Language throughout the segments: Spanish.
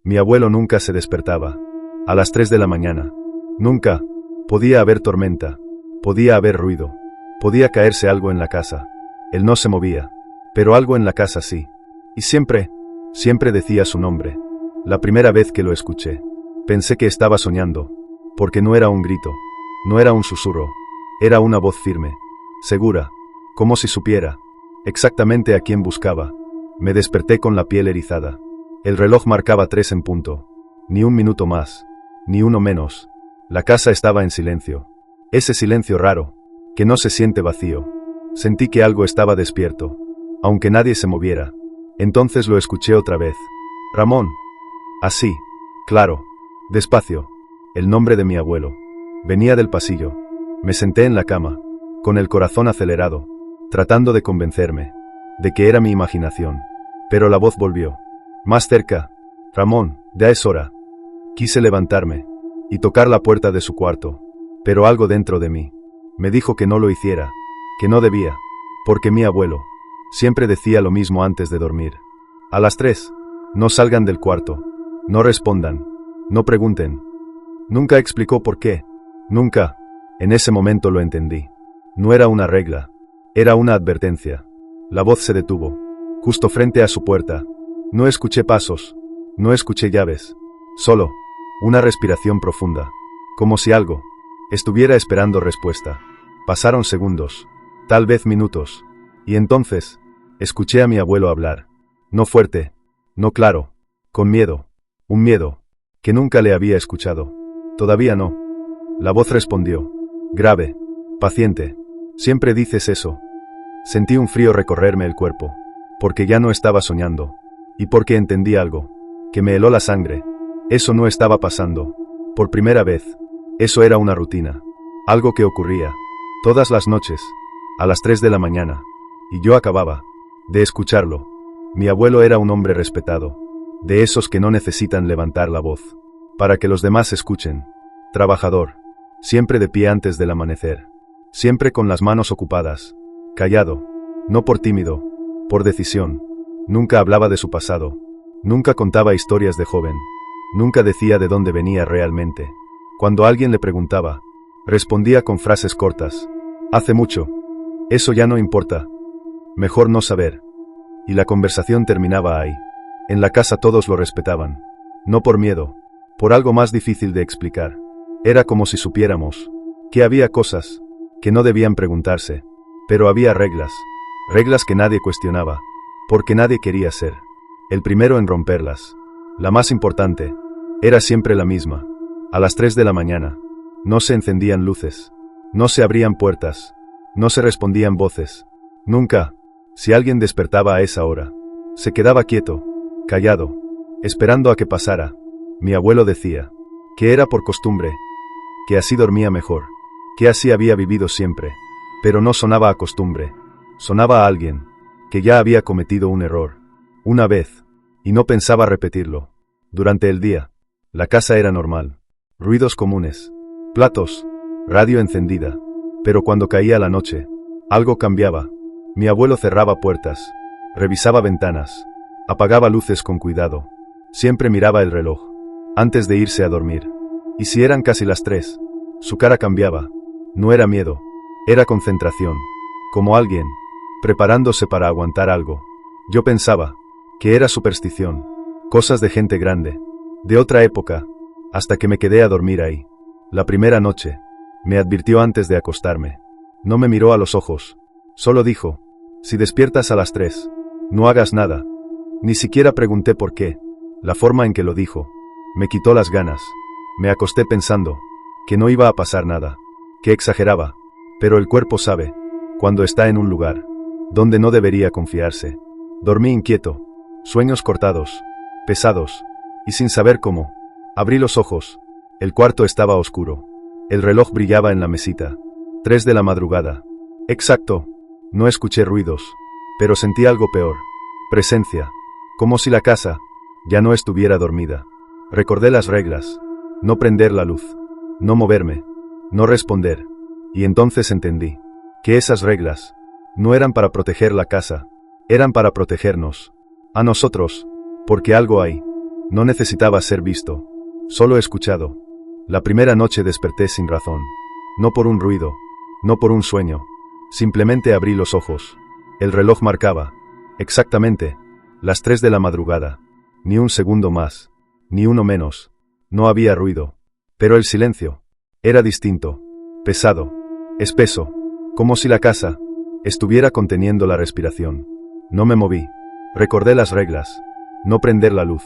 Mi abuelo nunca se despertaba. A las 3 de la mañana. Nunca. Podía haber tormenta. Podía haber ruido. Podía caerse algo en la casa. Él no se movía. Pero algo en la casa sí. Y siempre decía su nombre. La primera vez que lo escuché, pensé que estaba soñando. Porque no era un grito. No era un susurro. Era una voz firme. Segura. Como si supiera exactamente a quién buscaba. Me desperté con la piel erizada. El reloj marcaba 3 en punto. Ni un minuto más. Ni uno menos. La casa estaba en silencio. Ese silencio raro, que no se siente vacío. Sentí que algo estaba despierto, aunque nadie se moviera. Entonces lo escuché otra vez. Ramón. Así. Claro. Despacio. El nombre de mi abuelo. Venía del pasillo. Me senté en la cama, con el corazón acelerado, tratando de convencerme de que era mi imaginación. Pero la voz volvió. Más cerca. Ramón, ya es hora. Quise levantarme y tocar la puerta de su cuarto, pero algo dentro de mí me dijo que no lo hiciera, que no debía, porque mi abuelo siempre decía lo mismo antes de dormir. A las 3, no salgan del cuarto, no respondan, no pregunten. Nunca explicó por qué, nunca. En ese momento lo entendí. No era una regla, era una advertencia. La voz se detuvo, justo frente a su puerta. No escuché pasos, no escuché llaves, solo una respiración profunda, como si algo estuviera esperando respuesta. Pasaron segundos, tal vez minutos, y entonces escuché a mi abuelo hablar. No fuerte, no claro, con miedo, un miedo que nunca le había escuchado. Todavía no. La voz respondió, grave, paciente. Siempre dices eso. Sentí un frío recorrerme el cuerpo, porque ya no estaba soñando, y porque entendí algo que me heló la sangre. Eso no estaba pasando por primera vez. Eso era una rutina, algo que ocurría todas las noches, a las 3 de la mañana, y yo acababa de escucharlo. Mi abuelo era un hombre respetado, de esos que no necesitan levantar la voz para que los demás escuchen. Trabajador, siempre de pie antes del amanecer, siempre con las manos ocupadas, callado, no por tímido, por decisión. Nunca hablaba de su pasado, nunca contaba historias de joven, nunca decía de dónde venía realmente. Cuando alguien le preguntaba, respondía con frases cortas. Hace mucho. Eso ya no importa. Mejor no saber. Y la conversación terminaba ahí. En la casa todos lo respetaban. No por miedo, por algo más difícil de explicar. Era como si supiéramos que había cosas que no debían preguntarse, pero había reglas, reglas que nadie cuestionaba, porque nadie quería ser el primero en romperlas. La más importante era siempre la misma. A las 3 de la mañana no se encendían luces, no se abrían puertas, no se respondían voces. Nunca. Si alguien despertaba a esa hora, se quedaba quieto, callado, esperando a que pasara. Mi abuelo decía que era por costumbre, que así dormía mejor, que así había vivido siempre. Pero no sonaba a costumbre, sonaba a alguien que ya había cometido un error una vez, y no pensaba repetirlo. Durante el día, la casa era normal, ruidos comunes, platos, radio encendida, pero cuando caía la noche, algo cambiaba. Mi abuelo cerraba puertas, revisaba ventanas, apagaba luces con cuidado, siempre miraba el reloj, antes de irse a dormir. Y si eran casi las 3, su cara cambiaba. No era miedo, era concentración, como alguien preparándose para aguantar algo. Yo pensaba que era superstición, cosas de gente grande, de otra época, hasta que me quedé a dormir ahí. La primera noche, me advirtió antes de acostarme. No me miró a los ojos, solo dijo, si despiertas a las 3, no hagas nada. Ni siquiera pregunté por qué. La forma en que lo dijo me quitó las ganas. Me acosté pensando que no iba a pasar nada, que exageraba, pero el cuerpo sabe cuando está en un lugar donde no debería confiarse. Dormí inquieto, sueños cortados, pesados, y sin saber cómo. Abrí los ojos. El cuarto estaba oscuro. El reloj brillaba en la mesita. 3 de la madrugada. Exacto. No escuché ruidos, pero sentí algo peor. Presencia. Como si la casa ya no estuviera dormida. Recordé las reglas. No prender la luz. No moverme. No responder. Y entonces entendí que esas reglas no eran para proteger la casa, eran para protegernos a nosotros, porque algo hay No necesitaba ser visto, solo escuchado. La primera noche desperté sin razón. No por un ruido, no por un sueño. Simplemente abrí los ojos. El reloj marcaba, exactamente, las 3 de la madrugada. Ni un segundo más, ni uno menos. No había ruido. Pero el silencio era distinto, pesado, espeso, como si la casa estuviera conteniendo la respiración. No me moví. Recordé las reglas. No prender la luz.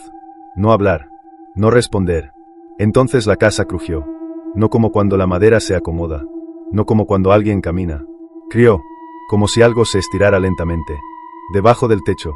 No hablar. No responder. Entonces la casa crujió. No como cuando la madera se acomoda. No como cuando alguien camina. Crió, como si algo se estirara lentamente. Debajo del techo.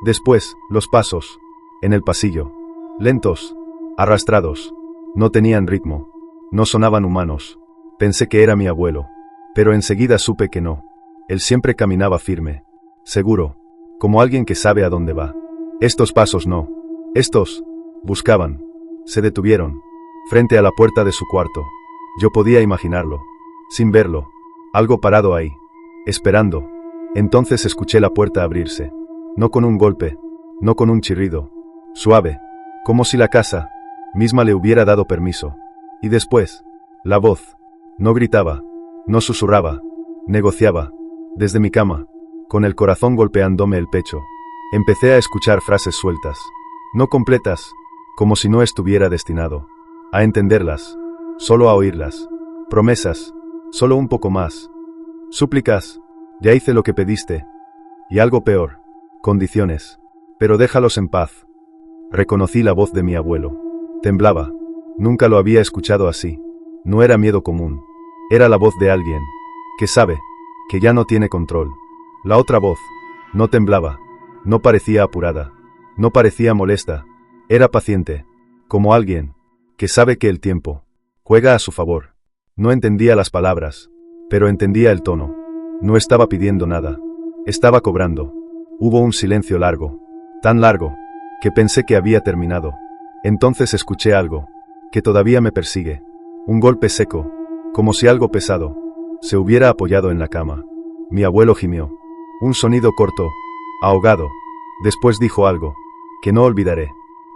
Después, los pasos. En el pasillo. Lentos. Arrastrados. No tenían ritmo. No sonaban humanos. Pensé que era mi abuelo. Pero enseguida supe que no. Él siempre caminaba firme. Seguro. Como alguien que sabe a dónde va. Estos pasos no. Estos buscaban. Se detuvieron. Frente a la puerta de su cuarto. Yo podía imaginarlo. Sin verlo. Algo parado ahí. Esperando. Entonces escuché la puerta abrirse. No con un golpe. No con un chirrido. Suave. Como si la casa misma le hubiera dado permiso. Y después, la voz. No gritaba. No susurraba. Negociaba. Desde mi cama. Con el corazón golpeándome el pecho. Empecé a escuchar frases sueltas. No completas. Como si no estuviera destinado a entenderlas. Solo a oírlas. Promesas. Solo un poco más. Súplicas. Ya hice lo que pediste. Y algo peor. Condiciones. Pero déjalos en paz. Reconocí la voz de mi abuelo. Temblaba. Nunca lo había escuchado así. No era miedo común. Era la voz de alguien que sabe que ya no tiene control. La otra voz no temblaba. No parecía apurada. No parecía molesta. Era paciente. Como alguien que sabe que el tiempo juega a su favor. No entendía las palabras, pero entendía el tono. No estaba pidiendo nada. Estaba cobrando. Hubo un silencio largo. Tan largo que pensé que había terminado. Entonces escuché algo que todavía me persigue. Un golpe seco, como si algo pesado se hubiera apoyado en la cama. Mi abuelo gimió. Un sonido corto, ahogado. Después dijo algo que no olvidaré.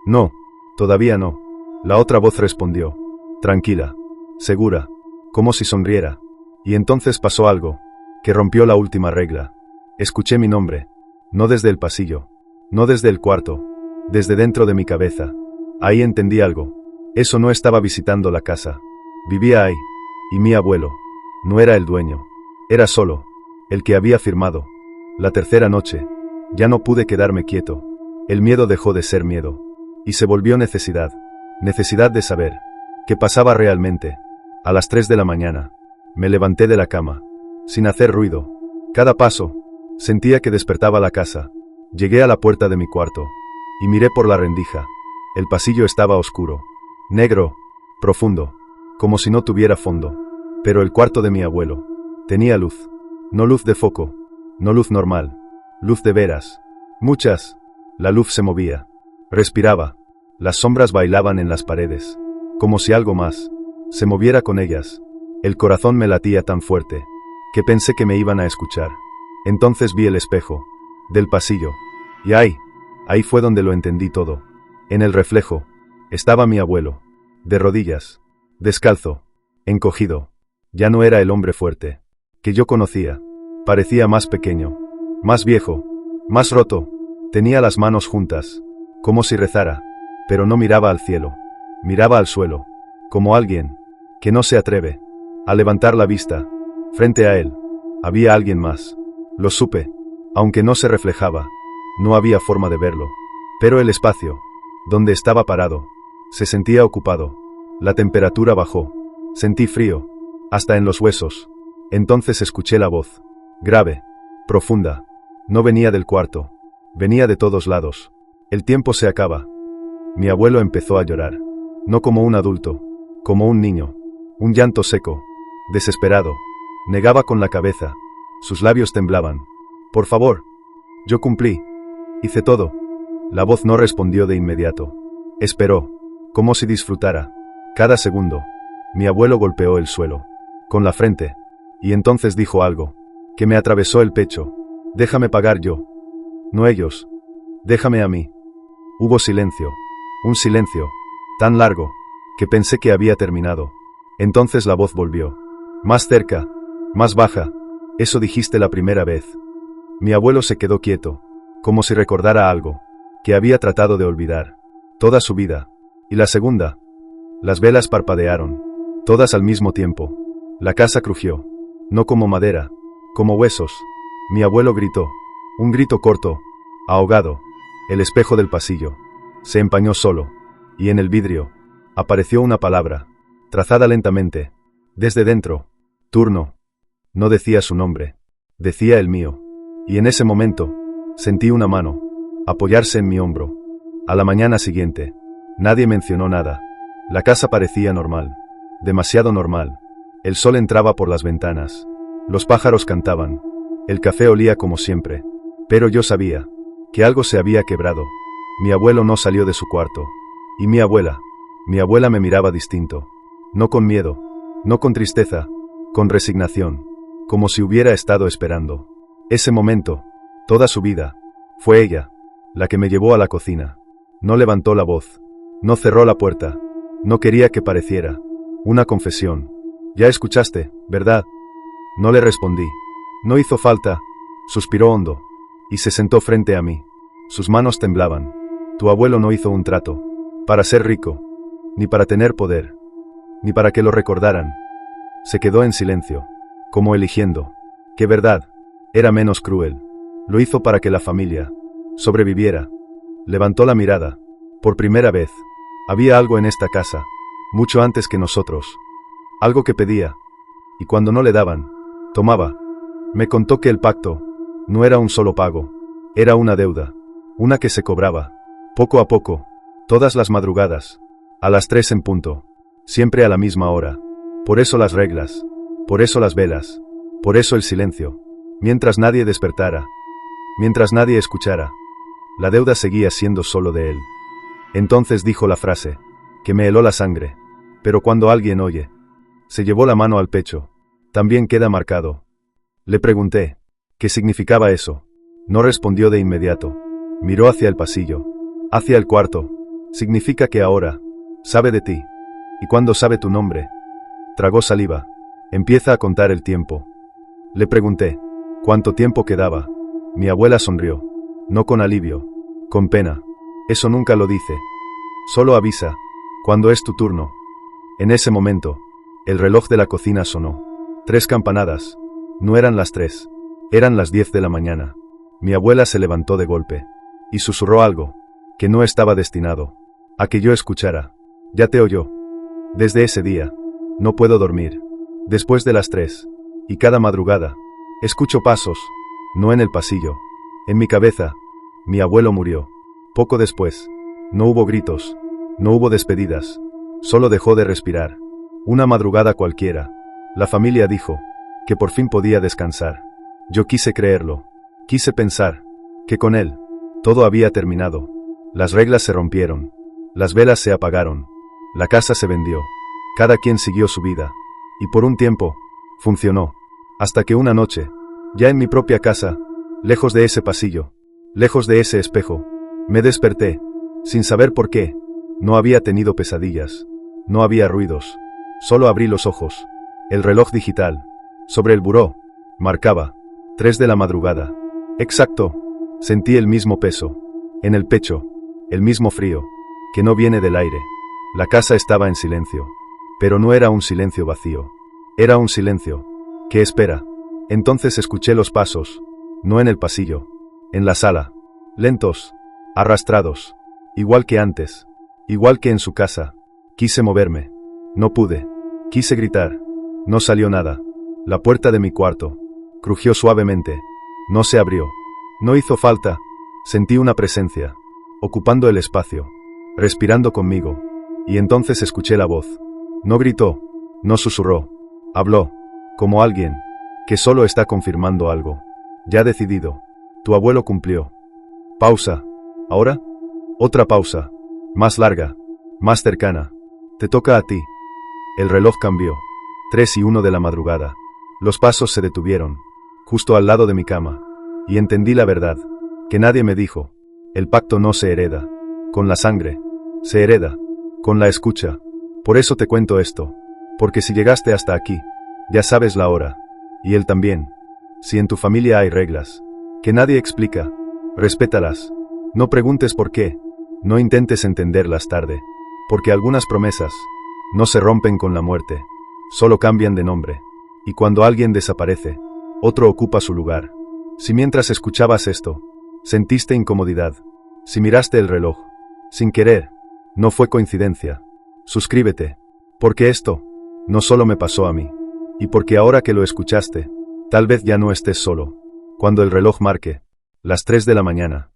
No, todavía no. La otra voz respondió. Tranquila, segura, como si sonriera. Y entonces pasó algo que rompió la última regla. Escuché mi nombre. No desde el pasillo. No desde el cuarto. Desde dentro de mi cabeza. Ahí entendí algo. Eso no estaba visitando la casa. Vivía ahí. Y mi abuelo no era el dueño. Era solo el que había firmado. La tercera noche. Ya no pude quedarme quieto. El miedo dejó de ser miedo. Y se volvió necesidad. Necesidad de saber qué pasaba realmente. A las 3 de la mañana. Me levanté de la cama. Sin hacer ruido. Cada paso. Sentía que despertaba la casa. Llegué a la puerta de mi cuarto. Y miré por la rendija. El pasillo estaba oscuro. Negro. Profundo. Como si no tuviera fondo. Pero el cuarto de mi abuelo tenía luz. No luz de foco. No luz normal. Luz de veras. Muchas. La luz se movía. Respiraba. Las sombras bailaban en las paredes. Como si algo más se moviera con ellas. El corazón me latía tan fuerte que pensé que me iban a escuchar. Entonces vi el espejo del pasillo. Y ahí fue donde lo entendí todo. En el reflejo estaba mi abuelo. De rodillas. Descalzo. Encogido. Ya no era el hombre fuerte que yo conocía. Parecía más pequeño. Más viejo. Más roto. Tenía las manos juntas. Como si rezara. Pero no miraba al cielo. Miraba al suelo. Como alguien que no se atreve a levantar la vista. Frente a él había alguien más. Lo supe. Aunque no se reflejaba. No había forma de verlo. Pero el espacio donde estaba parado se sentía ocupado. La temperatura bajó. Sentí frío. Hasta en los huesos. Entonces escuché la voz. Grave. Profunda. No venía del cuarto. Venía de todos lados. El tiempo se acaba. Mi abuelo empezó a llorar. No como un adulto. Como un niño. Un llanto seco. Desesperado. Negaba con la cabeza. Sus labios temblaban. Por favor. Yo cumplí. Hice todo. La voz no respondió de inmediato. Esperó. Como si disfrutara cada segundo. Mi abuelo golpeó el suelo con la frente. Y entonces dijo algo que me atravesó el pecho. Déjame pagar yo. No ellos. Déjame a mí. Hubo silencio. Un silencio, tan largo, que pensé que había terminado. Entonces la voz volvió. Más cerca, más baja. Eso dijiste la primera vez. Mi abuelo se quedó quieto, como si recordara algo, que había tratado de olvidar, toda su vida. Y la segunda. Las velas parpadearon, todas al mismo tiempo. La casa crujió, no como madera, como huesos. Mi abuelo gritó, un grito corto, ahogado. El espejo del pasillo se empañó solo, y en el vidrio apareció una palabra, trazada lentamente, desde dentro. Turno. No decía su nombre, decía el mío. Y en ese momento, sentí una mano apoyarse en mi hombro. A la mañana siguiente, nadie mencionó nada. La casa parecía normal, demasiado normal. El sol entraba por las ventanas, los pájaros cantaban, el café olía como siempre. Pero yo sabía que algo se había quebrado. Mi abuelo no salió de su cuarto. Y mi abuela me miraba distinto. No con miedo, no con tristeza, con resignación, como si hubiera estado esperando. Ese momento, toda su vida, fue ella, la que me llevó a la cocina. No levantó la voz, no cerró la puerta, no quería que pareciera una confesión. Ya escuchaste, ¿verdad? No le respondí. No hizo falta, suspiró hondo, y se sentó frente a mí. Sus manos temblaban. Tu abuelo no hizo un trato para ser rico, ni para tener poder, ni para que lo recordaran. Se quedó en silencio, como eligiendo qué verdad era menos cruel. Lo hizo para que la familia sobreviviera. Levantó la mirada. Por primera vez, había algo en esta casa, mucho antes que nosotros. Algo que pedía, y cuando no le daban, tomaba. Me contó que el pacto no era un solo pago, era una deuda, una que se cobraba, poco a poco, todas las madrugadas, a las 3 en punto, siempre a la misma hora. Por eso las reglas, por eso las velas, por eso el silencio, mientras nadie despertara, mientras nadie escuchara. La deuda seguía siendo solo de él. Entonces dijo la frase, que me heló la sangre. Pero cuando alguien oye, se llevó la mano al pecho, también queda marcado. Le pregunté, ¿qué significaba eso? No respondió de inmediato. Miró hacia el pasillo, hacia el cuarto. Significa que ahora sabe de ti. Y cuando sabe tu nombre, tragó saliva. Empieza a contar el tiempo. Le pregunté, ¿cuánto tiempo quedaba? Mi abuela sonrió. No con alivio, con pena. Eso nunca lo dice. Solo avisa cuando es tu turno. En ese momento, el reloj de la cocina sonó. 3 campanadas. No eran las 3. Eran las 10 de la mañana. Mi abuela se levantó de golpe y susurró algo que no estaba destinado a que yo escuchara. Ya te oyó. Desde ese día, no puedo dormir. Después de las 3, y cada madrugada, escucho pasos, no en el pasillo, en mi cabeza. Mi abuelo murió. Poco después, no hubo gritos, no hubo despedidas, solo dejó de respirar. Una madrugada cualquiera, la familia dijo que por fin podía descansar. Yo quise creerlo, quise pensar que con él todo había terminado. Las reglas se rompieron, las velas se apagaron, la casa se vendió, cada quien siguió su vida, y por un tiempo, funcionó, hasta que una noche, ya en mi propia casa, lejos de ese pasillo, lejos de ese espejo, me desperté, sin saber por qué. No había tenido pesadillas, no había ruidos, solo abrí los ojos. El reloj digital, sobre el buró, marcaba 3 de la madrugada. Exacto, sentí el mismo peso, en el pecho, el mismo frío, que no viene del aire. La casa estaba en silencio, pero no era un silencio vacío, era un silencio que espera. Entonces escuché los pasos, no en el pasillo, en la sala, lentos, arrastrados, igual que antes, igual que en su casa. Quise moverme, no pude, quise gritar, no salió nada. La puerta de mi cuarto crujió suavemente, no se abrió, no hizo falta, sentí una presencia, ocupando el espacio, respirando conmigo, y entonces escuché la voz. No gritó, no susurró, habló, como alguien que solo está confirmando algo, ya decidido. Tu abuelo cumplió. Pausa. ¿Ahora? Otra pausa, más larga, más cercana. Te toca a ti. El reloj cambió. 3:01 de la madrugada. Los pasos se detuvieron, justo al lado de mi cama, y entendí la verdad, que nadie me dijo. El pacto no se hereda con la sangre, Se hereda. Con la escucha. Por eso te cuento esto. Porque si llegaste hasta aquí, ya sabes la hora. Y él también. Si en tu familia hay reglas que nadie explica, respétalas. No preguntes por qué. No intentes entenderlas tarde. Porque algunas promesas no se rompen con la muerte. Solo cambian de nombre. Y cuando alguien desaparece, otro ocupa su lugar. Si mientras escuchabas esto, sentiste incomodidad, si miraste el reloj, sin querer, no fue coincidencia. Suscríbete, porque esto no solo me pasó a mí, y porque ahora que lo escuchaste, tal vez ya no estés solo. Cuando el reloj marque las 3 de la mañana,